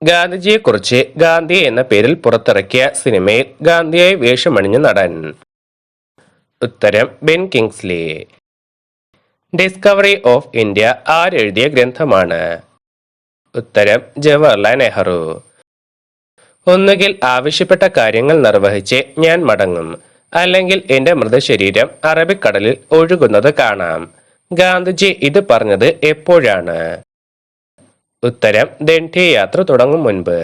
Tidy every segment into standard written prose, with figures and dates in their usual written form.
ഗാന്ധിജിയെക്കുറിച്ച് ഗാന്ധി എന്ന പേരിൽ പുറത്തിറക്കിയ സിനിമയിൽ ഗാന്ധിയായി വേഷമണിഞ്ഞ നടൻ. ഉത്തരം Ben Kingsley. Discovery of India ആരെഴുതിയ ഗ്രന്ഥമാണ്? ഉത്തരം ജവഹർലാൽ നെഹ്റു. ഒന്നുകിൽ ആവശ്യപ്പെട്ട കാര്യങ്ങൾ നിർവഹിച്ച് ഞാൻ മടങ്ങും, അല്ലെങ്കിൽ എന്റെ മൃതശരീരം അറബിക്കടലിൽ ഒഴുകുന്നത് കാണാം. ഗാന്ധിജി ഇത് പറഞ്ഞത് എപ്പോഴാണ്? ഉത്തരം ദണ്ഡി യാത്ര തുടങ്ങും മുൻപ്.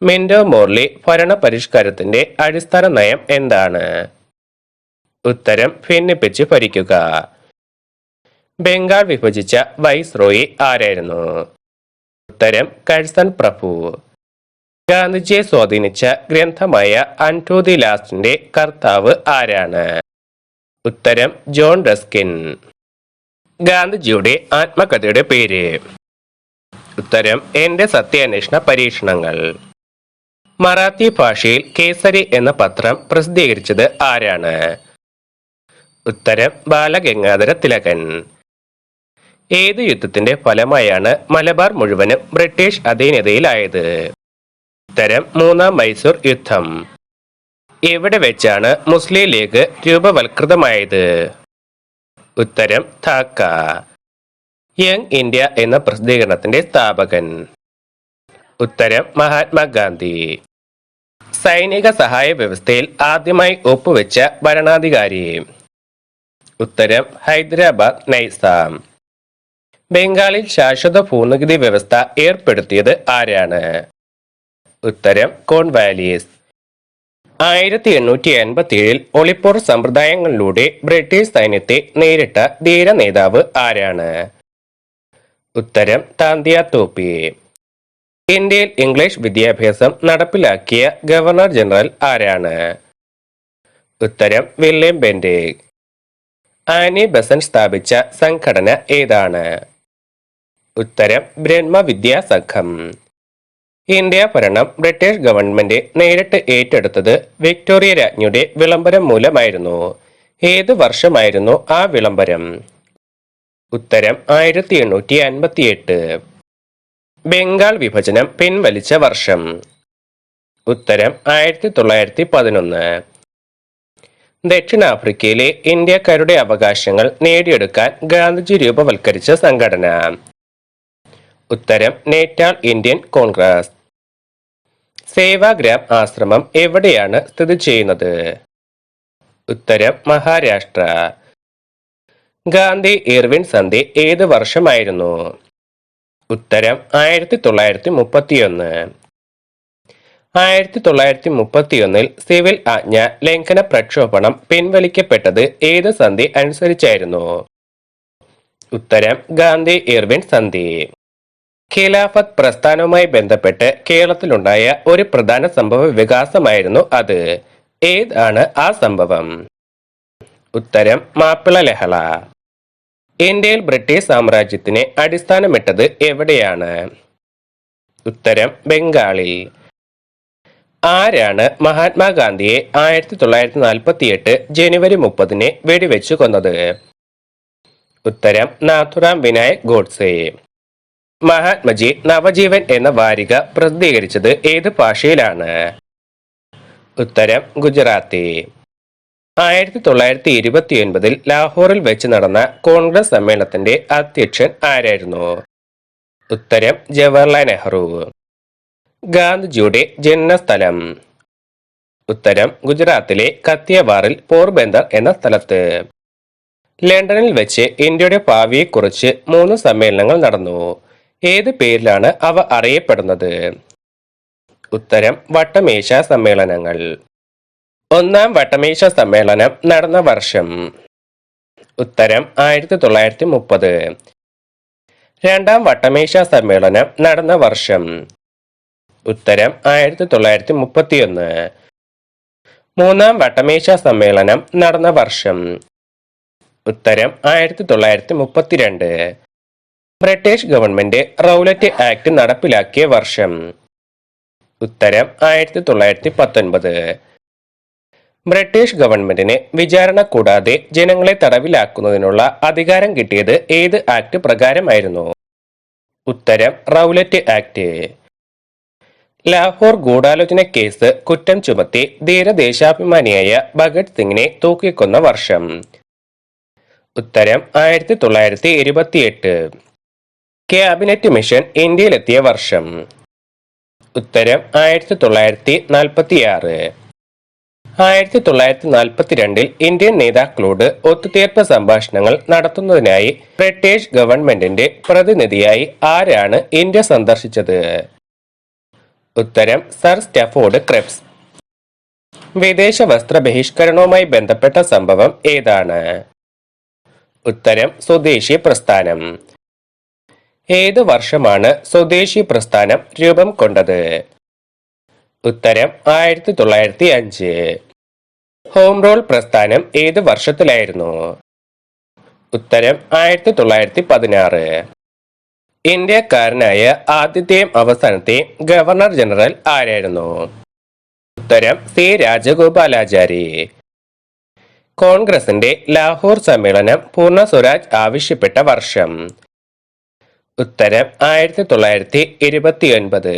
മിന്റോ മോർലി ഭരണ പരിഷ്കാരത്തിന്റെ അടിസ്ഥാന നയം എന്താണ്? ഉത്തരം ഭിന്നിപ്പിച്ച് ഭരിക്കുക. ബംഗാൾ വിഭജിച്ച വൈസ്രോയി ആരായിരുന്നു? ഉത്തരം കഴ്സൺ പ്രഭു. ഗാന്ധിജിയെ സ്വാധീനിച്ച ഗ്രന്ഥമായ അൺടു ദി ലാസ്റ്റിന്റെ കർത്താവ് ആരാണ്? ഉത്തരം ജോൺ റസ്കിൻ. ഗാന്ധിജിയുടെ ആത്മകഥയുടെ പേര്? ഉത്തരം എന്റെ സത്യാന്വേഷണ പരീക്ഷണങ്ങൾ. മറാത്തി ഭാഷയിൽ കേസരി എന്ന പത്രം പ്രസിദ്ധീകരിച്ചത് ആരാണ്? ഉത്തരം ബാലഗംഗാധര തിലകൻ. ഏത് യുദ്ധത്തിന്റെ ഫലമായാണ് മലബാർ മുഴുവനും ബ്രിട്ടീഷ് അധീനതയിലായത്? ഉത്തരം മൂന്നാം മൈസൂർ യുദ്ധം. എവിടെ വെച്ചാണ് മുസ്ലിം ലീഗ് രൂപവൽകൃതമായത്? ഉത്തരം ധാക്ക. യങ് ഇന്ത്യ എന്ന പ്രസിദ്ധീകരണത്തിന്റെ സ്ഥാപകൻ? ഉത്തരം മഹാത്മാഗാന്ധി. സൈനിക സഹായ വ്യവസ്ഥയിൽ ആദ്യമായി ഒപ്പുവെച്ച ഭരണാധികാരി? ഉത്തരം ഹൈദരാബാദ് നൈസാം. ബംഗാളിൽ ശാശ്വത ഭൂനികുതി വ്യവസ്ഥ ഏർപ്പെടുത്തിയത് ആരാണ്? ഉത്തരം കോൺവാലിസ്. 1887 ഒളിപ്പോർ സമ്പ്രദായങ്ങളിലൂടെ ബ്രിട്ടീഷ് സൈന്യത്തെ നേരിട്ട ധീര നേതാവ് ആരാണ്? ഉത്തരം താന്തിയ തോപ്പി. ഇന്ത്യയിൽ ഇംഗ്ലീഷ് വിദ്യാഭ്യാസം നടപ്പിലാക്കിയ ഗവർണർ ജനറൽ ആരാണ്? ഉത്തരം വില്യം ബെന്റിക്. ആനി ബസന്റ് സ്ഥാപിച്ച സംഘടന ഏതാണ്? ഉത്തരം ബ്രഹ്മ വിദ്യാ സംഘം. ഇന്ത്യ ഭരണം ബ്രിട്ടീഷ് ഗവൺമെന്റ് നേരിട്ട് ഏറ്റെടുത്തത് വിക്ടോറിയ രാജ്ഞിയുടെ വിളംബരം മൂലമായിരുന്നു. ഏത് വർഷമായിരുന്നു ആ വിളംബരം? ഉത്തരം 1858. ബംഗാൾ വിഭജനം പിൻവലിച്ച വർഷം? ഉത്തരം 1911. ദക്ഷിണാഫ്രിക്കയിലെ ഇന്ത്യക്കാരുടെ അവകാശങ്ങൾ നേടിയെടുക്കാൻ ഗാന്ധിജി രൂപവൽക്കരിച്ച സംഘടന? ഉത്തരം നേറ്റാൾ ഇന്ത്യൻ കോൺഗ്രസ്. സേവാഗ്രാം ആശ്രമം എവിടെയാണ് സ്ഥിതി ചെയ്യുന്നത്? ഉത്തരം മഹാരാഷ്ട്ര. ഗാന്ധി ഇർവിൻ സന്ധി ഏത് വർഷമായിരുന്നു? ഉത്തരം 1931. 1931 സിവിൽ ആജ്ഞ ലംഘന പ്രക്ഷോഭണം പിൻവലിക്കപ്പെട്ടത് ഏത് സന്ധി അനുസരിച്ചായിരുന്നു? ഉത്തരം ഗാന്ധി ഇർവിൻ സന്ധി. ഖിലാഫത്ത് പ്രസ്ഥാനവുമായി ബന്ധപ്പെട്ട് കേരളത്തിലുണ്ടായ ഒരു പ്രധാന സംഭവ വികാസമായിരുന്നു അത്. ഏതാണ് ആ സംഭവം? ഉത്തരം മാപ്പിള ലഹള. ഇന്ത്യയിൽ ബ്രിട്ടീഷ് സാമ്രാജ്യത്തിന് അടിസ്ഥാനമിട്ടത് എവിടെയാണ്? ഉത്തരം ബംഗാളിൽ. ആരാണ് മഹാത്മാഗാന്ധിയെ 1948 ജനുവരി 30 വെടിവെച്ചു കൊന്നത്? ഉത്തരം നാഥുറാം വിനായക് ഗോഡ്സെ. മഹാത്മജി നവജീവൻ എന്ന വാരിക പ്രസിദ്ധീകരിച്ചത് ഏത് ഭാഷയിലാണ്? ഉത്തരം ഗുജറാത്തി. 1929 ലാഹോറിൽ വെച്ച് നടന്ന കോൺഗ്രസ് സമ്മേളനത്തിന്റെ അധ്യക്ഷൻ ആരായിരുന്നു? ഉത്തരം ജവഹർലാൽ നെഹ്റു. ഗാന്ധിജിയുടെ ജന്മസ്ഥലം? ഉത്തരം ഗുജറാത്തിലെ കത്തിയവാറിൽ പോർബന്ദർ എന്ന സ്ഥലത്ത്. ലണ്ടനിൽ വെച്ച് ഇന്ത്യയുടെ ഭാവിയെക്കുറിച്ച് 3 സമ്മേളനങ്ങൾ നടന്നു. ഏത് പേരിലാണ് അവ അറിയപ്പെടുന്നത്? ഉത്തരം വട്ടമേശ സമ്മേളനങ്ങൾ. ഒന്നാം വട്ടമേശ സമ്മേളനം നടന്ന വർഷം? ഉത്തരം 1930. രണ്ടാം വട്ടമേശ സമ്മേളനം നടന്ന വർഷം? ഉത്തരം 1931. മൂന്നാം വട്ടമേശ സമ്മേളനം നടന്ന വർഷം? ഉത്തരം 1932. ബ്രിട്ടീഷ് ഗവൺമെന്റ് റൗലറ്റ് ആക്ട് നടപ്പിലാക്കിയ വർഷം? ഉത്തരം 1919. ബ്രിട്ടീഷ് ഗവൺമെന്റിന് വിചാരണ കൂടാതെ ജനങ്ങളെ തടവിലാക്കുന്നതിനുള്ള അധികാരം കിട്ടിയത് ഏത് ആക്ട് പ്രകാരമായിരുന്നു? ഉത്തരം റൗലറ്റ് ആക്ട്. ലാഹോർ ഗൂഢാലോചന കേസ് കുറ്റം ചുമത്തി ധീരദേശാഭിമാനിയായ ഭഗത് സിംഗിനെ തൂക്കിക്കൊന്ന വർഷം. ഉത്തരം 1928. ക്യാബിനറ്റ് മിഷൻ ഇന്ത്യയിലെത്തിയ വർഷം. ഉത്തരം 1946. 1942 ഇന്ത്യൻ നേതാക്കളോട് ഒത്തുതീർപ്പ് സംഭാഷണങ്ങൾ നടത്തുന്നതിനായി ബ്രിട്ടീഷ് ഗവൺമെന്റിന്റെ പ്രതിനിധിയായി ആരാണ് ഇന്ത്യ സന്ദർശിച്ചത്? ഉത്തരം സർ സ്റ്റാഫോർഡ് ക്രിപ്സ്. വിദേശ വസ്ത്ര ബഹിഷ്കരണവുമായി ബന്ധപ്പെട്ട സംഭവം ഏതാണ്? ഉത്തരം സ്വദേശി പ്രസ്ഥാനം. ഏത് വർഷമാണ് സ്വദേശി പ്രസ്ഥാനം രൂപം കൊണ്ടത്? ഉത്തരം 1905. ഹോം റൂൾ പ്രസ്ഥാനം ഏത് വർഷത്തിലായിരുന്നു? ഉത്തരം 1916. ഇന്ത്യക്കാരനായ ആദ്യത്തെയും അവസാനത്തെയും ഗവർണർ ജനറൽ ആരായിരുന്നു? ഉത്തരം സി രാജഗോപാലാചാരി. കോൺഗ്രസിന്റെ ലാഹോർ സമ്മേളനം പൂർണ്ണ സ്വരാജ് ആവശ്യപ്പെട്ട വർഷം. ഉത്തരം 1929.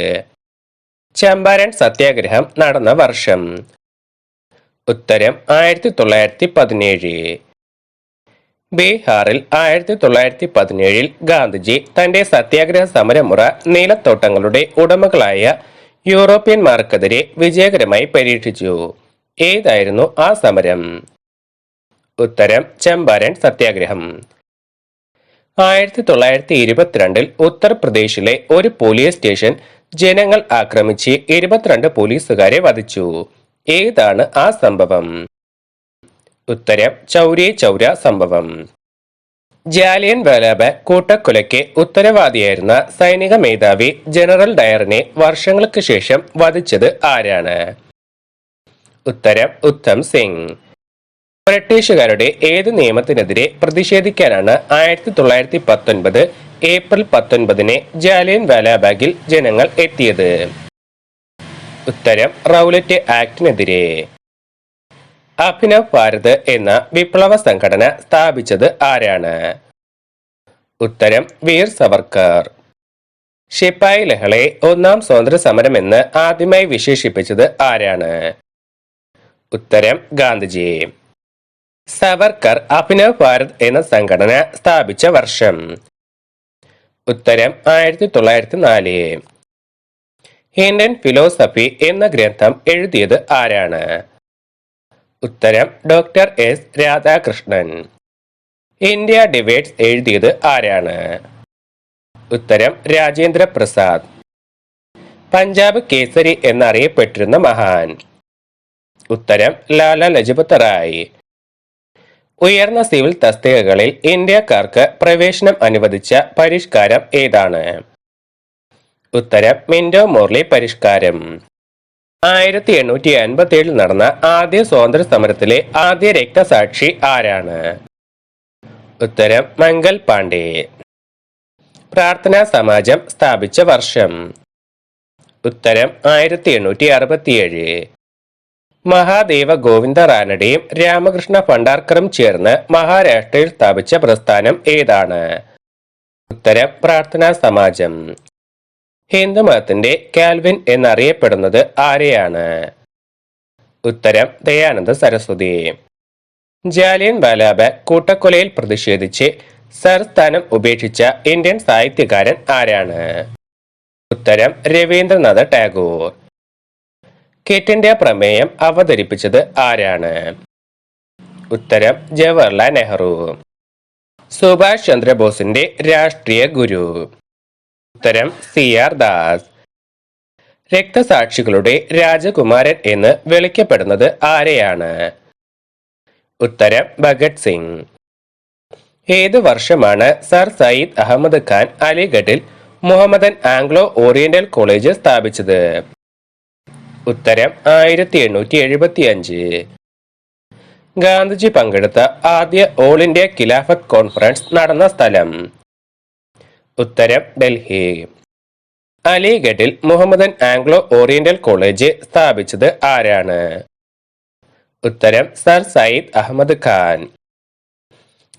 ചമ്പാരൻ സത്യാഗ്രഹം നടന്ന വർഷം. ഉത്തരം 1917. ബീഹാറിൽ 1917 ഗാന്ധിജി തന്റെ സത്യാഗ്രഹ സമരമുറ നീലത്തോട്ടങ്ങളുടെ ഉടമകളായ യൂറോപ്യന്മാർക്കെതിരെ വിജയകരമായി പരീക്ഷിച്ചു. ഏതായിരുന്നു ആ സമരം? ഉത്തരം ചമ്പാരൻ സത്യാഗ്രഹം. 1922 ഉത്തർപ്രദേശിലെ ഒരു പോലീസ് സ്റ്റേഷൻ ജനങ്ങൾ ആക്രമിച്ച് 22 പോലീസുകാരെ വധിച്ചു. ഏതാണ് ആ സംഭവം? ഉത്തരം ചൗരി ചൗര സംഭവം. ജാലിയൻ വാലാബാഗ് കൂട്ടക്കൊലയ്ക്ക് ഉത്തരവാദിയായിരുന്ന സൈനിക മേധാവി ജനറൽ ഡയറിനെ വർഷങ്ങൾക്ക് ശേഷം വധിച്ചത് ആരാണ്? ഉത്തരം ഉത്തം സിംഗ്. ബ്രിട്ടീഷുകാരുടെ ഏത് നിയമത്തിനെതിരെ പ്രതിഷേധിക്കാനാണ് 1919 ഏപ്രിൽ 19 ജാലിയൻ വാലാബാഗിൽ ജനങ്ങൾ എത്തിയത്? ഉത്തരം റൗലറ്റ് ആക്ടിനെതിരെ. അഭിനവ് ഭാരത് എന്ന വിപ്ലവ സംഘടന സ്ഥാപിച്ചത് ആരാണ്? ഉത്തരം വീർ സവർക്കർ. ശിപ്പായി ലഹളയെ ഒന്നാം സ്വാതന്ത്ര്യ സമരമെന്ന് ആദ്യമായി വിശേഷിപ്പിച്ചത് ആരാണ്? ഉത്തരം ഗാന്ധിജി. സവർക്കർ അഭിനവ് ഭാരത് എന്ന സംഘടന സ്ഥാപിച്ച വർഷം. ഉത്തരം 1904. ഇന്ത്യൻ ഫിലോസഫി എന്ന ഗ്രന്ഥം എഴുതിയത് ആരാണ്? ഉത്തരം doctor S Radhakrishnan. India debates എഴുതിയത് ആരാണ്? ഉത്തരം രാജേന്ദ്ര പ്രസാദ്. പഞ്ചാബ് കേസരി എന്നറിയപ്പെട്ടിരുന്ന മഹാൻ? ഉത്തരം ലാല ലജപത് റായ്. ഉയർന്ന സിവിൽ തസ്തികകളിൽ ഇന്ത്യക്കാർക്ക് പ്രവേശനം അനുവദിച്ച പരിഷ്കാരം ഏതാണ്? ഉത്തരം മിന്റോ മോർലി പരിഷ്കാരം. 1857 നടന്ന ആദ്യ സ്വാതന്ത്ര്യ സമരത്തിലെ ആദ്യ രക്തസാക്ഷി ആരാണ്? ഉത്തരം മംഗൽ പാണ്ഡെ. പ്രാർത്ഥനാ സമാജം സ്ഥാപിച്ച വർഷം. ഉത്തരം 1867. മഹാദേവ ഗോവിന്ദ റാനഡെയും രാമകൃഷ്ണ ഭണ്ഡാർക്കറും ചേർന്ന് മഹാരാഷ്ട്രയിൽ സ്ഥാപിച്ച പ്രസ്ഥാനം ഏതാണ്? ഉത്തരം പ്രാർത്ഥനാ സമാജം. ഹിന്ദുമതത്തിന്റെ കാൽവിൻ എന്നറിയപ്പെടുന്നത് ആരെയാണ്? ഉത്തരം ദയാനന്ദ സരസ്വതി. ജാലിയൻ വാലാബാഗ് കൂട്ടക്കൊലയിൽ പ്രതിഷേധിച്ച് സർ സ്ഥാനം ഉപേക്ഷിച്ച ഇന്ത്യൻ സാഹിത്യകാരൻ ആരാണ്? ഉത്തരം രവീന്ദ്രനാഥ ടാഗോർ. ക്വിറ്റ് ഇന്ത്യ പ്രമേയം അവതരിപ്പിച്ചത് ആരാണ്? ഉത്തരം ജവഹർലാൽ നെഹ്റു. സുഭാഷ് ചന്ദ്രബോസിന്റെ രാഷ്ട്രീയ ഗുരു? ഉത്തരം CR ദാസ്. രക്തസാക്ഷികളുടെ രാജകുമാരൻ എന്ന് വിളിക്കപ്പെടുന്നത് ആരെയാണ്? ഉത്തരം ഭഗത് സിംഗ്. ഏത് വർഷമാണ് സർ സയ്യിദ് അഹമ്മദ് ഖാൻ അലിഗഡിൽ മുഹമ്മദൻ ആംഗ്ലോ ഓറിയന്റൽ കോളേജ് സ്ഥാപിച്ചത്? ഉത്തരം 1875. ഗാന്ധിജി പങ്കെടുത്ത ആദ്യ ഓൾ ഇന്ത്യ ഖിലാഫത്ത് കോൺഫറൻസ് നടന്ന സ്ഥലം? ഉത്തരം ഡൽഹി. അലിഗഡിൽ മുഹമ്മദൻ ആംഗ്ലോ ഓറിയന്റൽ കോളേജ് സ്ഥാപിച്ചത് ആരാണ്? ഉത്തരം സർ സയ്യിദ് അഹമ്മദ് ഖാൻ.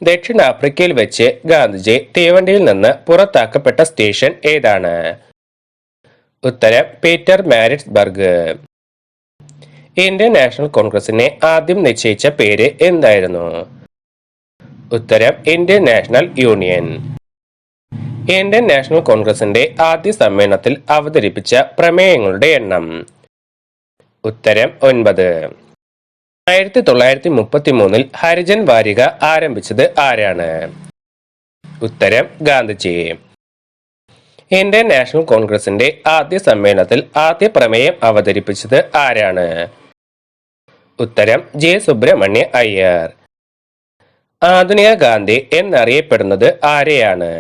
ദക്ഷിണാഫ്രിക്കയിൽ വെച്ച് ഗാന്ധിജി തീവണ്ടിയിൽ നിന്ന് പുറത്താക്കപ്പെട്ട സ്റ്റേഷൻ ഏതാണ്? ഉത്തരം പീറ്റർ മാരിറ്റ്സ്ബർഗ്. ഇന്ത്യൻ നാഷണൽ കോൺഗ്രസിനെ ആദ്യം നിശ്ചയിച്ച പേര് എന്തായിരുന്നു? ഉത്തരം Indian national union. Indian national കോൺഗ്രസിന്റെ ആദ്യ സമ്മേളനത്തിൽ അവതരിപ്പിച്ച പ്രമേയങ്ങളുടെ എണ്ണം? ഉത്തരം 9. 1933 ഹരിജൻ വാരിക ആരംഭിച്ചത് ആരാണ്? ഉത്തരം ഗാന്ധിജി. ഇന്ത്യൻ നാഷണൽ കോൺഗ്രസിന്റെ ആദ്യ സമ്മേളനത്തിൽ ആദ്യ പ്രമേയം അവതരിപ്പിച്ചത് ആരാണ്? ഉത്തരം ജെ സുബ്രഹ്മണ്യ അയ്യർ. ആധുനിക ഗാന്ധി എന്നറിയപ്പെടുന്നത് ആരെയാണ്?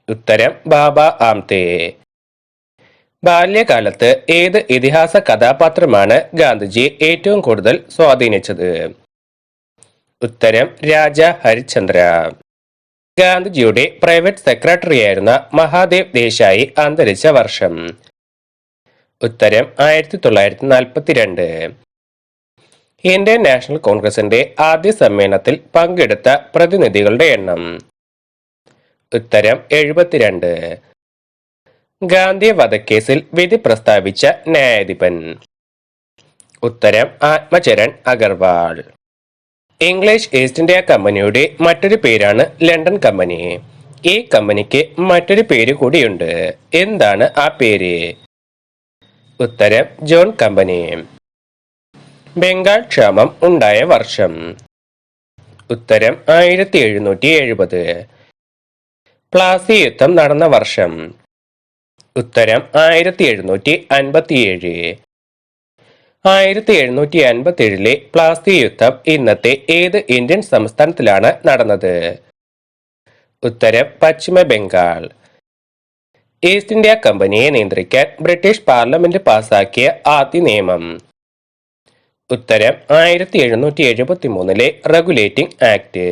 ഉത്തരം ബാബ ആംതെ. ബാല്യകാലത്ത് ഏത് ഇതിഹാസ കഥാപാത്രമാണ് ഗാന്ധിജിയെ ഏറ്റവും കൂടുതൽ സ്വാധീനിച്ചത്? ഉത്തരം രാജ ഹരിശ്ചന്ദ്ര. ഗാന്ധിജിയുടെ പ്രൈവറ്റ് സെക്രട്ടറിയായിരുന്ന മഹാദേവ് ദേശായി അന്തരിച്ച വർഷം? ഉത്തരം 1942. ഇന്ത്യൻ നാഷണൽ കോൺഗ്രസിന്റെ ആദ്യ സമ്മേളനത്തിൽ പങ്കെടുത്ത പ്രതിനിധികളുടെ എണ്ണം? ഉത്തരം 72. ഗാന്ധി വധക്കേസിൽ വിധി പ്രസ്താവിച്ച ന്യായാധിപൻ? ഉത്തരം ആത്മചരൺ അഗർവാൾ. ഇംഗ്ലീഷ് ഈസ്റ്റ് ഇന്ത്യ കമ്പനിയുടെ മറ്റൊരു പേരാണ് ലണ്ടൻ കമ്പനി. ഈ കമ്പനിക്ക് മറ്റൊരു പേര് കൂടിയുണ്ട്. എന്താണ് ആ പേര്? ഉത്തരം ജോൺ കമ്പനി. ബംഗാൾ ക്ഷാമം ഉണ്ടായ വർഷം? ഉത്തരം 1770. പ്ലാസി യുദ്ധം നടന്ന വർഷം? ഉത്തരം 1757. 1757 പ്ലാസി യുദ്ധം ഇന്നത്തെ ഏത് ഇന്ത്യൻ സംസ്ഥാനത്തിലാണ് നടന്നത്? ഉത്തരം പശ്ചിമ ബംഗാൾ. ഈസ്റ്റ് ഇന്ത്യ കമ്പനിയെ നിയന്ത്രിക്കാൻ ബ്രിട്ടീഷ് പാർലമെന്റ് പാസാക്കിയ ആദ്യ നിയമം? ഉത്തരം 1773 Regulating Act.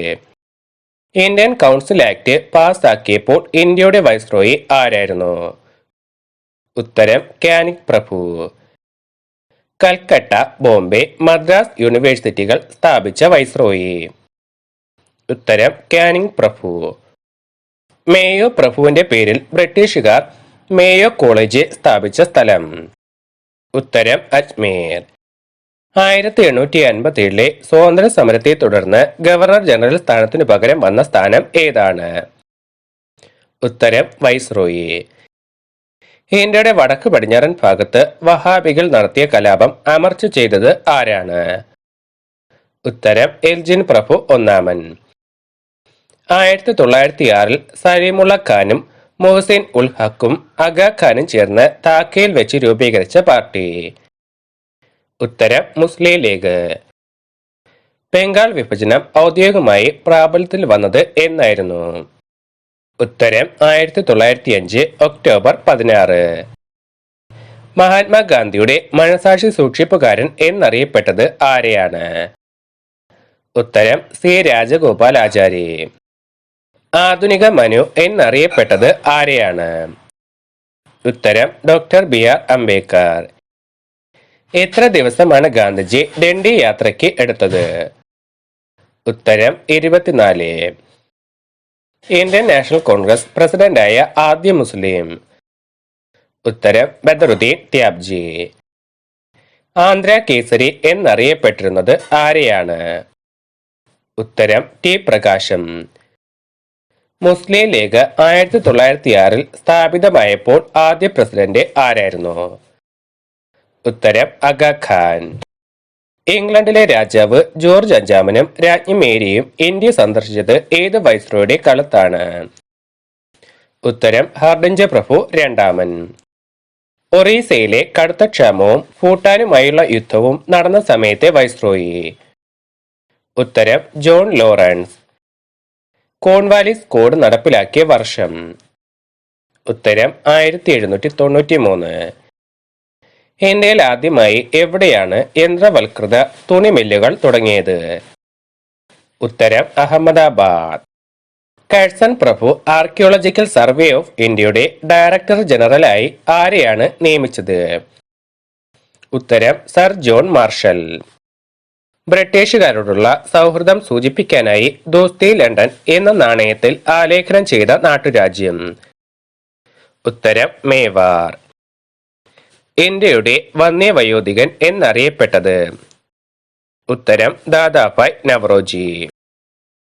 Indian Council Act പാസാക്കിയപ്പോൾ ഇന്ത്യയുടെ വൈസ്രോയി ആരായിരുന്നു? ഉത്തരം കാനിങ് പ്രഭു. കൽക്കട്ട, ബോംബെ, മദ്രാസ് യൂണിവേഴ്സിറ്റികൾ സ്ഥാപിച്ച വൈസ്രോയി? ഉത്തരം കാനിങ് പ്രഭു. മേയോ പ്രഭുവിന്റെ പേരിൽ ബ്രിട്ടീഷുകാർ മേയോ കോളേജ് സ്ഥാപിച്ച സ്ഥലം? ഉത്തരം അജ്മീർ. 1857 സ്വാതന്ത്ര്യ സമരത്തെ തുടർന്ന് ഗവർണർ ജനറൽ സ്ഥാനത്തിനു പകരം വന്ന സ്ഥാനം ഏതാണ്? ഉത്തരം വൈസ്രോയി. ഇന്ത്യയുടെ വടക്ക് പടിഞ്ഞാറൻ ഭാഗത്ത് വഹാബികൾ നടത്തിയ കലാപം അമർച്ച ചെയ്തത് ആരാണ്? ഉത്തരം എൽജിൻ പ്രഭു ഒന്നാമൻ. 1906 സലീമുള്ള ഖാനും മൊഹ്സിൻ ഉൽ ഹക്കും അഗ ഖാനും ചേർന്ന് ധാക്കയിൽ വെച്ച് രൂപീകരിച്ച പാർട്ടി? ഉത്തരം മുസ്ലിം ലീഗ്. ബംഗാൾ വിഭജനം ഔദ്യോഗികമായി പ്രാബല്യത്തിൽ വന്നത് എന്നായിരുന്നു? ഉത്തരം 1905 ഒക്ടോബർ 16. മഹാത്മാഗാന്ധിയുടെ മനസാക്ഷി സൂക്ഷിപ്പുകാരൻ എന്നറിയപ്പെട്ടത് ആരെയാണ്? ഉത്തരം സി രാജഗോപാലാചാരി. ആധുനിക മനു എന്നറിയപ്പെട്ടത് ആരെയാണ്? ഉത്തരം ഡോക്ടർ ബി.ആർ. അംബേദ്കർ. എത്ര ദിവസമാണ് ഗാന്ധിജി ഡണ്ഡി യാത്രയ്ക്ക് എടുത്തത്? ഉത്തരം 24. ഇന്ത്യൻ നാഷണൽ കോൺഗ്രസ് പ്രസിഡന്റായ ആദ്യ മുസ്ലിം? ഉത്തരം ബദറുദ്ദീൻ ത്യാബ്ജി. ആന്ധ്ര കേസരി എന്നറിയപ്പെട്ടിരുന്നത് ആരെയാണ്? ഉത്തരം ടി പ്രകാശം. മുസ്ലിം ലീഗ് 1906 സ്ഥാപിതമായപ്പോൾ ആദ്യ പ്രസിഡന്റ് ആരായിരുന്നു? ഉത്തരം അഗ ഖാൻ. ഇംഗ്ലണ്ടിലെ രാജാവ് ജോർജ് അഞ്ചാമനും രാജ്ഞി മേരിയും ഇന്ത്യ സന്ദർശിച്ചത് ഏത് വൈസ്രോയുടെ കാലത്താണ്? ഉത്തരം ഹാർഡിഞ്ചർ പ്രഭു രണ്ടാമൻ. ഒറീസയിലെ കടുത്ത ക്ഷാമവും ഭൂട്ടാനുമായുള്ള യുദ്ധവും നടന്ന സമയത്തെ വൈസ്രോയി? ഉത്തരം ജോൺ ലോറൻസ്. കോൺവാലിസ് കോഡ് നടപ്പിലാക്കിയ വർഷം? ഉത്തരം 1793. ഇന്ത്യയിൽ ആദ്യമായി എവിടെയാണ് യന്ത്രവൽകൃത തുണി മില്ലുകൾ തുടങ്ങിയത്? ഉത്തരം Ahmedabad. Curzon Prabhu archaeological survey of ഇന്ത്യയുടെ ഡയറക്ടർ ജനറലായി ആരെയാണ് നിയമിച്ചത്? ഉത്തരം സർ ജോൺ മാർഷൽ. ബ്രിട്ടീഷുകാരോടുള്ള സൗഹൃദം സൂചിപ്പിക്കാനായി ദോസ്തി ലണ്ടൻ എന്ന നാണയത്തിൽ ആലേഖനം ചെയ്ത നാട്ടുരാജ്യം? ഉത്തരം മേവാർ. ഇന്ത്യയുടെ വന്യവയോധികൻ എന്നറിയപ്പെട്ടത്? ഉത്തരം ദാദാഭായ് നവറോജി.